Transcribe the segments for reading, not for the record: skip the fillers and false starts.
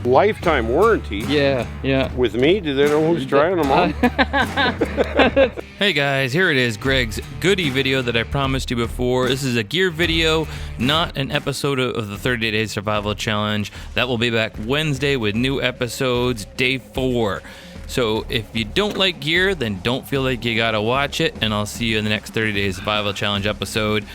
Lifetime warranty? Yeah, yeah. With me? Do they know who's trying them on? Hey guys, here it is, Greg's Goodie video that I promised you before. This is a gear video, not an episode of the 30 Day Survival Challenge. That will be back Wednesday with new episodes, day 4. So if you don't like gear, then don't feel like you gotta watch it, and I'll see you in the next 30 Day Survival Challenge episode.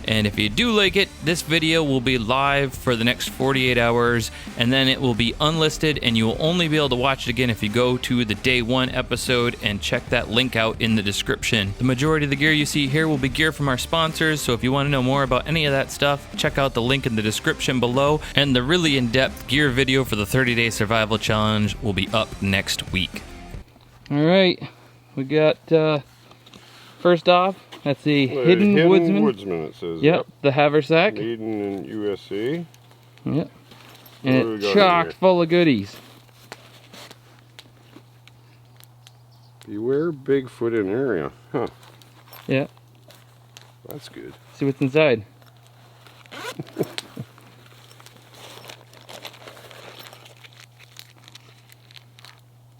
And if you do like it, this video will be live for the next 48 hours, and then it will be unlisted, and you will only be able to watch it again if you go to the day 1 episode and check that link out in the description. The majority of the gear you see here will be gear from our sponsors, so if you want to know more about any of that stuff, check out the link in the description below, and the really in-depth gear video for the 30 Day Survival Challenge will be up next week. All right, we got, first off, that's the Hidden Woodsman. It says. Yep, the haversack. Made in USA. Yep. And it's chock full of goodies. Beware Bigfoot in area. Huh. Yeah. That's good. See what's inside.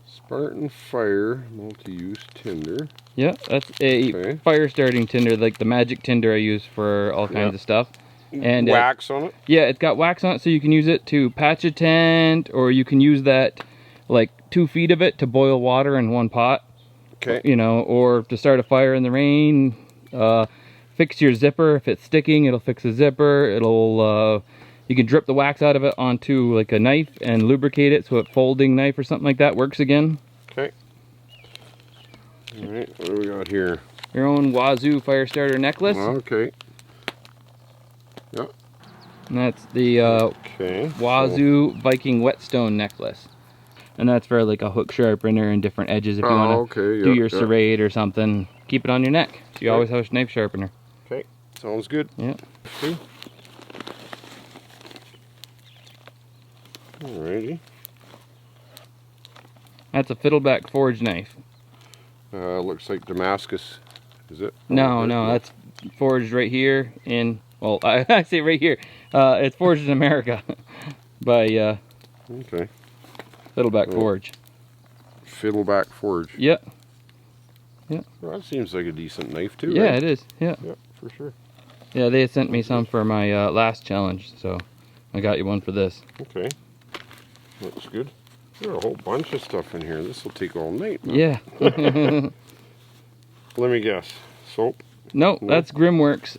Spartan Fire multi-use tinder. Yeah, that's a fire starting tinder, like the magic tinder I use for all kinds of stuff. And wax on it? Yeah, it's got wax on it, so you can use it to patch a tent, or you can use that, like 2 feet of it to boil water in one pot. Okay. You know, or to start a fire in the rain. Fix your zipper. If it's sticking, it'll fix the zipper. It'll, you can drip the wax out of it onto like a knife and lubricate it so a folding knife or something like that works again. Okay. Alright, what do we got here? Your own Wazoo fire starter necklace. Okay. Yep. And that's the Wazoo Viking whetstone necklace. And that's for like a hook sharpener and different edges if you want to do your serrate or something. Keep it on your neck, so you always have a knife sharpener. Okay, sounds good. Yeah. Okay. Alrighty. That's a fiddleback forge knife. Looks like Damascus. Is it? No, that's forged right here in, well, I say right here. It's forged in America by Fiddleback Forge. Fiddleback Forge. Yep. Yeah. Well, that seems like a decent knife too. Yeah, right? it is. Yeah. Yeah, for sure. Yeah, they had sent me some for my last challenge, so I got you one for this. Okay. Looks good. There's a whole bunch of stuff in here. This will take all night. Man. Yeah. Let me guess. Soap? No, that's GrimWorks.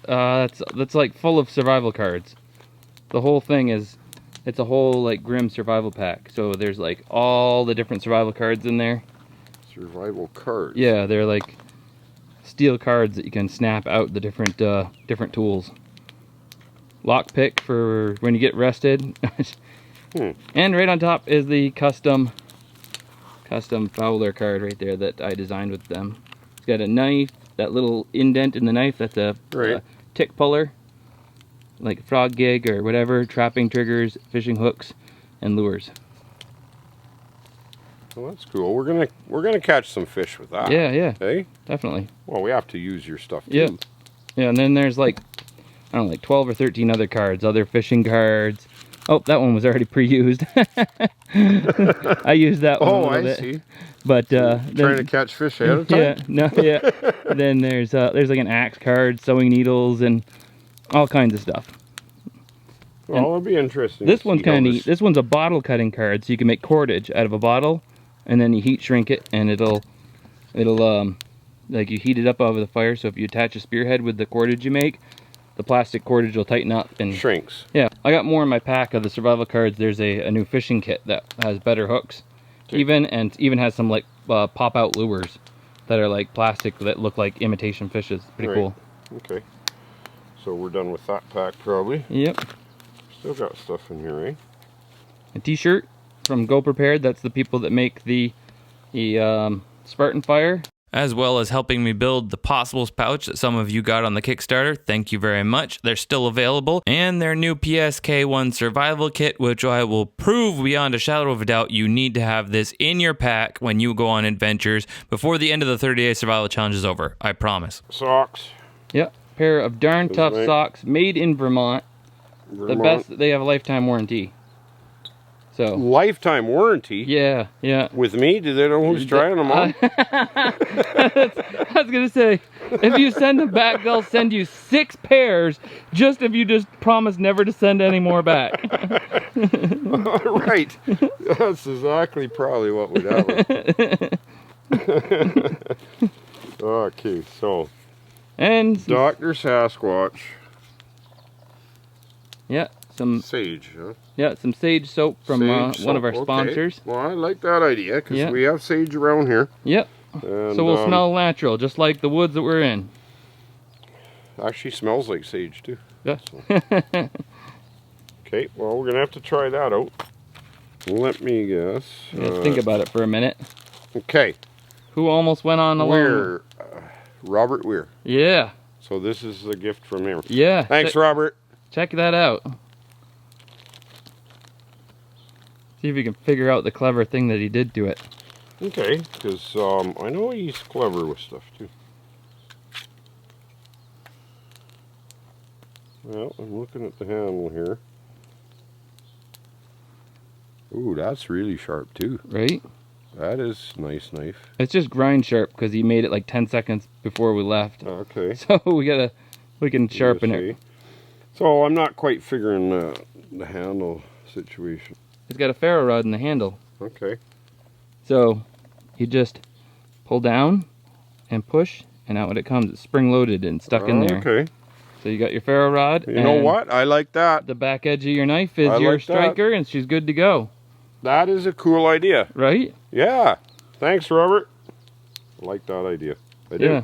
That's like full of survival cards. The whole thing is, it's a whole like Grim survival pack. So there's like all the different survival cards in there. Survival cards? Yeah, they're like steel cards that you can snap out the different different tools. Lockpick for when you get rested. And right on top is the custom Fowler card right there that I designed with them. It's got a knife, that little indent in the knife, that's a tick puller, like a frog gig or whatever, trapping triggers, fishing hooks, and lures. Well, that's cool. We're gonna catch some fish with that. Yeah, yeah. Hey? Definitely. Well, we have to use your stuff too. Yeah. Yeah, and then there's like, I don't know, like 12 or 13 other cards, other fishing cards. Oh, that one was already pre-used. I used that one a little bit. See. But trying to catch fish ahead of time? Yeah, no, yeah. Then there's like an axe card, sewing needles, and all kinds of stuff. Well, it'll be interesting. This one's kind of neat. This one's a bottle cutting card, so you can make cordage out of a bottle, and then you heat shrink it, and it'll like you heat it up over the fire. So if you attach a spearhead with the cordage you make, the plastic cordage will tighten up and shrinks. Yeah, I got more in my pack of the survival cards. There's a new fishing kit that has better hooks, even has some like pop out lures that are like plastic that look like imitation fishes. Pretty cool. Okay, so we're done with that pack probably. Yep. Still got stuff in here, eh? A t-shirt from Go Prepared. That's the people that make the Spartan Fire. As well as helping me build the Possibles pouch that some of you got on the Kickstarter. Thank you very much. They're still available. And their new PSK-1 Survival Kit, which I will prove beyond a shadow of a doubt you need to have this in your pack when you go on adventures before the end of the 30-day survival challenge is over. I promise. Socks. Yep. Pair of darn tough socks made in Vermont. The best, they have a lifetime warranty. So lifetime warranty. yeah, yeah. With me, do they know who's trying them on? I was gonna say, if you send them back, they'll send you 6 pairs, just if you just promise never to send any more back. Right. That's exactly probably what would happen. Okay, so And Dr. Sasquatch. yeah, some Sage, huh? some sage soap from Sage one of our soap, sponsors. Okay. Well, I like that idea because Yeah. we have sage around here. Yep. And, So we'll smell natural, just like the woods that we're in. Actually smells like sage too. Yeah. Okay, well, we're going to have to try that out. Let me guess. Think about it for a minute. Okay. Who almost went on alone? Weir. Robert Weir. Yeah. So this is a gift from him. Yeah. Thanks, Robert. Check that out. See if you can figure out the clever thing that he did to it. Okay, because I know he's clever with stuff too. Well, I'm looking at the handle here. Ooh, that's really sharp too. Right? That is a nice knife. It's just grind sharp because he made it like 10 seconds before we left. Okay. So we can sharpen it. So I'm not quite figuring the handle situation. It's got a ferro rod in the handle. Okay. So you just pull down and push, and out it comes. It's spring loaded and stuck in there. Okay. So you got your ferro rod. You know what? I like that. The back edge of your knife is I your like that. striker, and she's good to go. That is a cool idea. Right? Yeah. Thanks, Robert. I like that idea. I do. Yeah.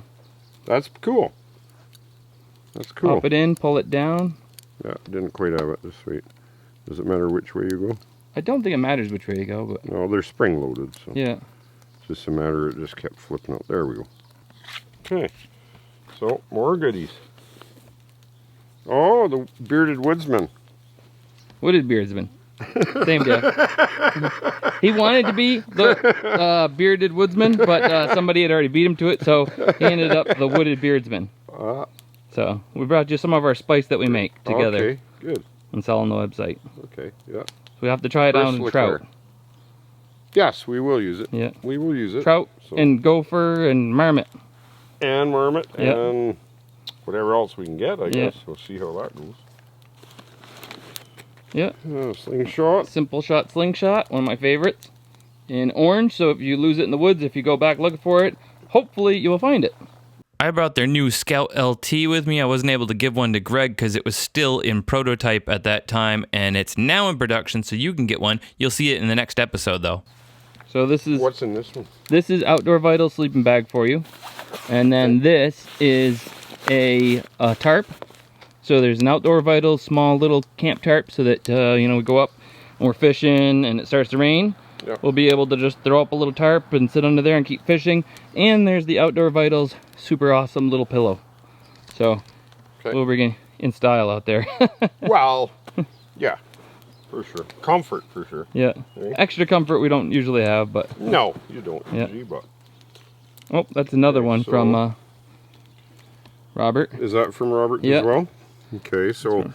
That's cool. That's cool. Pop it in, pull it down. Yeah, didn't quite have it this way. Does it matter which way you go? I don't think it matters which way you go, but No, they're spring loaded, so yeah. it's just a matter it just kept flipping out. There we go. Okay. So more goodies. Oh, the bearded woodsman. Wooded beardsman. Same guy. He wanted to be the bearded woodsman, but somebody had already beat him to it, so he ended up the wooded beardsman. So we brought you some of our spice that we make together. Okay, good. And sell on the website. Okay, yeah. So we have to try it out on trout. Yes, we will use it. Yeah. We will use it. Trout and gopher and marmot. And marmot Yep. and whatever else we can get, I guess. We'll see how that goes. Yeah. Slingshot. SimpleShot Slingshot, one of my favorites. In orange, so if you lose it in the woods, if you go back looking for it, hopefully you will find it. I brought their new Scout LT with me. I wasn't able to give one to Greg because it was still in prototype at that time, and it's now in production, so you can get one. You'll see it in the next episode, though. So this is What's in this one? This is Outdoor Vital sleeping bag for you, and then this is a tarp. So there's an Outdoor Vital small little camp tarp, so that we go up and we're fishing and it starts to rain. Yep. We'll be able to just throw up a little tarp and sit under there and keep fishing. And there's the Outdoor Vitals super awesome little pillow. So we'll bring in style out there. Well, yeah, for sure. Comfort, for sure. Yeah. Okay. Extra comfort we don't usually have, but No, you don't Yeah. usually, but... oh, that's another one so- from Robert. Is that from Robert Yeah. as well? Okay, so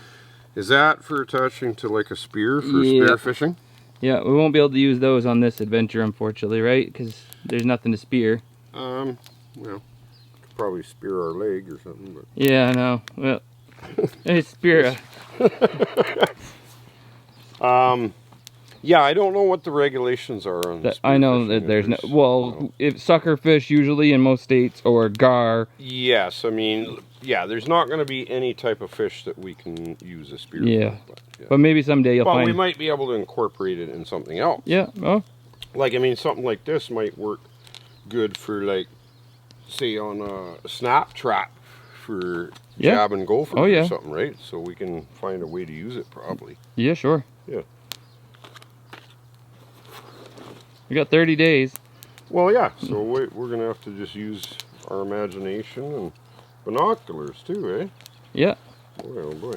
is that for attaching to like a spear for Yeah. spear fishing? Yeah, we won't be able to use those on this adventure, unfortunately, right? Because there's nothing to spear. Well, could probably spear our leg or something, but... Yeah, I know. Well, it's spear. Yeah, I don't know what the regulations are on spear I know fishing, that there's no. if Well, if sucker fish usually in most states or gar. Yes, I mean, yeah, there's not going to be any type of fish that we can use a spear Yeah. for, But maybe someday you'll Well, find. we might be able to incorporate it in something else. Yeah. Oh. Like, I mean, something like this might work good for, like, say, on a snap trap for jab and gopher or something, right? So we can find a way to use it, probably. Yeah, sure. Yeah. We got 30 days. Well, yeah, so we're going to have to just use our imagination and binoculars, too, eh? Yeah. Boy, oh boy.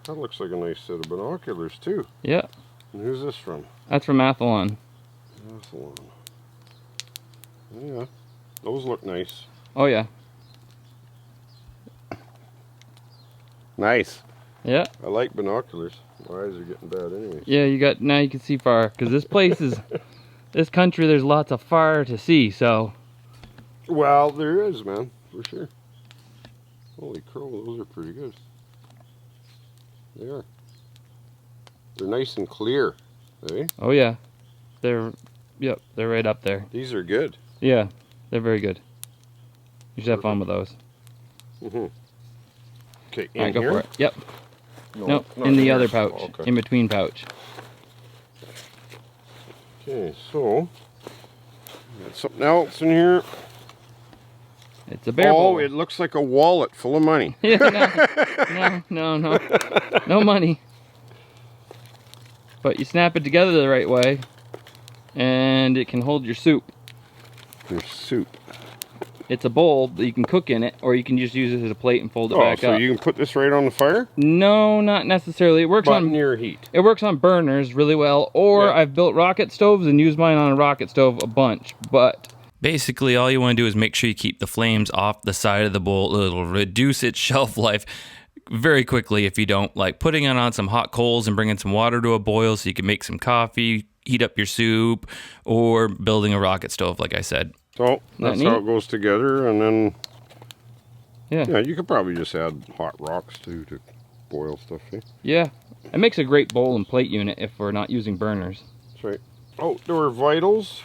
That looks like a nice set of binoculars, too. Yeah. And who's this from? That's from Athlon. Athlon. Yeah, those look nice. Oh yeah. Nice. Yeah. I like binoculars. My eyes are getting bad anyways. Yeah, now you can see far. Because this place is, this country, there's lots of far to see, so. Well, there is, man, for sure. Holy crow, those are pretty good. They are. They're nice and clear, eh? Oh yeah. They're right up there. These are good. Yeah, they're very good. You should have fun with those. Mm-hmm. Okay, in Alright, go here? for it. Yep. No, Nope, not in the here. other pouch. Oh, okay. In between pouch. Okay, so got something else in here. It's a bear bowl. Oh, it looks like a wallet full of money. Yeah, no. No money. But you snap it together the right way, and it can hold your soup. Your soup. It's a bowl that you can cook in it, or you can just use it as a plate and fold it back up. So you can put this right on the fire? No, not necessarily. It works But on near heat. It works on burners really well, or Yeah. I've built rocket stoves and used mine on a rocket stove a bunch, but Basically, all you want to do is make sure you keep the flames off the side of the bowl. It'll reduce its shelf life very quickly if you don't. Like putting it on some hot coals and bringing some water to a boil so you can make some coffee, heat up your soup, or building a rocket stove, like I said. So that's how it goes together, and then yeah, you could probably just add hot rocks too to boil stuff. Eh? Yeah, it makes a great bowl and plate unit if we're not using burners. That's right. Outdoor vitals,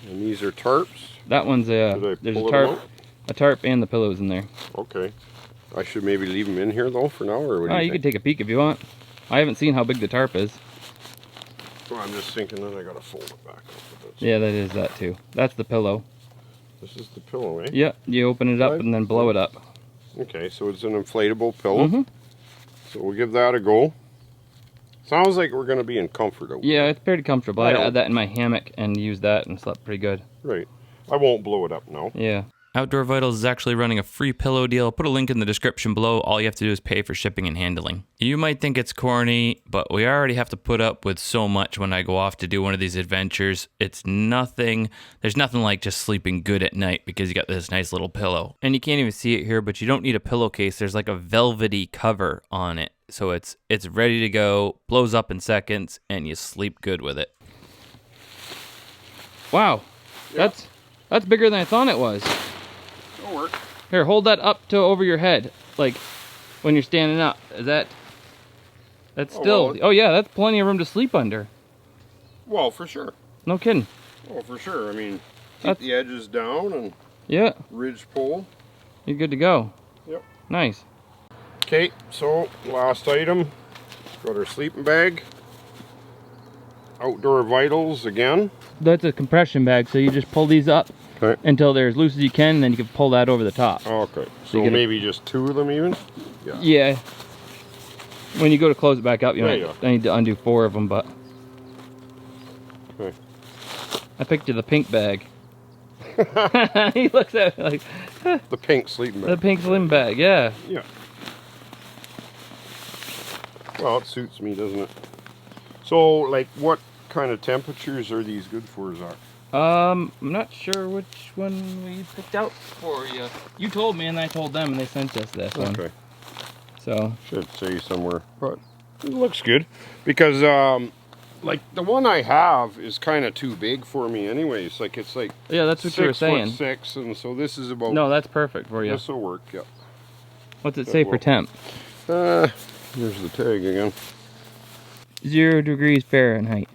and these are tarps. That one's there's a tarp and the pillows in there. Okay, I should maybe leave them in here though for now, or what do you You think? could take a peek if you want. I haven't seen how big the tarp is. Well, I'm just thinking that I gotta fold it back up a bit. Yeah, that is that too. That's the pillow. This is the pillow, eh? Yeah, you open it up and then blow it up. Okay, so it's an inflatable pillow. Mm-hmm. So we'll give that a go. Sounds like we're going to be in comfort out Yeah, it's pretty comfortable. I Yeah. had that in my hammock and used that and slept pretty good. Right. I won't blow it up now. Yeah. Outdoor Vitals is actually running a free pillow deal. I'll put a link in the description below. All you have to do is pay for shipping and handling. You might think it's corny, but we already have to put up with so much when I go off to do one of these adventures. It's nothing. There's nothing like just sleeping good at night because you got this nice little pillow. And you can't even see it here, but you don't need a pillowcase. There's like a velvety cover on it. So it's ready to go, blows up in seconds, and you sleep good with it. Wow. Yeah. That's bigger than I thought it was. It'll work. Here, hold that up to over your head, like when you're standing up. That's still, well, oh yeah, that's plenty of room to sleep under. Well, for sure. No kidding. Oh, for sure. I mean, keep the edges down and Yeah, ridge pole. you're good to go. Yep. Nice. Okay, so last item. Got our sleeping bag. Outdoor vitals again. That's a compression bag, so you just pull these up Okay. until they're as loose as you can, and then you can pull that over the top. Okay. So So you get maybe just two of them even? Yeah. Yeah. When you go to close it back up, There you go. I need to undo 4 of them, but Okay. I picked you the pink bag. He looks at me like, The pink sleeping the bag. pink slim bag, yeah. Yeah. Well, it suits me, doesn't it? So, like, what kind of temperatures are these good for, Zach? I'm not sure which one we picked out for you. You told me and I told them and they sent us this one. Okay. So, Should say somewhere, but it looks good. Because, like, the one I have is kind of too big for me anyways. Like, it's like yeah, that's what you were saying. 6'6", and so this is about... No, that's perfect for you. This will work, yeah. What's it say for temp? Here's the tag again. 0 degrees Fahrenheit.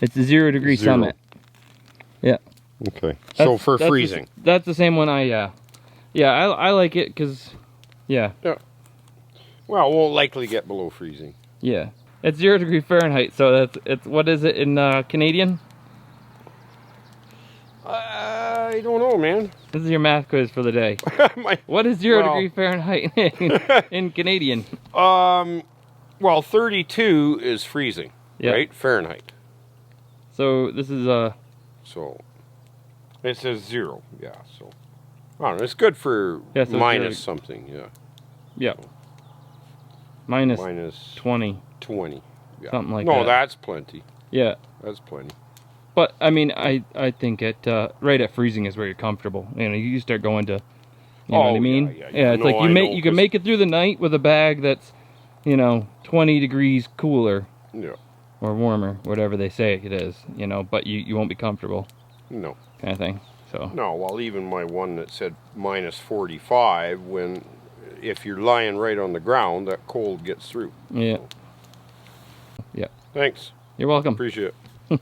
It's a 0 degree 0. summit. Yeah. Okay. So for that's freezing. That's the same one I like it because, yeah. Yeah. Well, it won't likely get below freezing. Yeah. It's 0 degree Fahrenheit, so it's what is it in Canadian? I don't know, man. This is your math quiz for the day. What is 0 degree Fahrenheit in Canadian? Well, 32 is freezing, Yeah. right? Fahrenheit. So this is So it says 0, yeah. So I don't know. It's good for Yeah, so minus 0. something, yeah. yeah. Minus Minus 20. 20. Yeah. Something like no, that. that's plenty. Yeah. That's plenty. But I mean, I think right at freezing is where you're comfortable. You know, you start going to, you know what I mean? Yeah. It's No, like I know, you can make it through the night with a bag that's, you know, 20 degrees cooler. Yeah. Or warmer, whatever they say it is, you know, but you won't be comfortable. No. Kind of thing. So. No, well, even my one that said minus 45, if you're lying right on the ground, that cold gets through. Yeah. So. Yeah. Thanks. You're welcome. Appreciate it.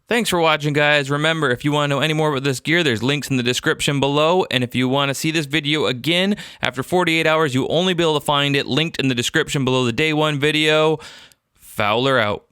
Thanks for watching, guys. Remember, if you want to know any more about this gear, there's links in the description below. And if you want to see this video again, after 48 hours, you'll only be able to find it linked in the description below the day one video. Fowler out.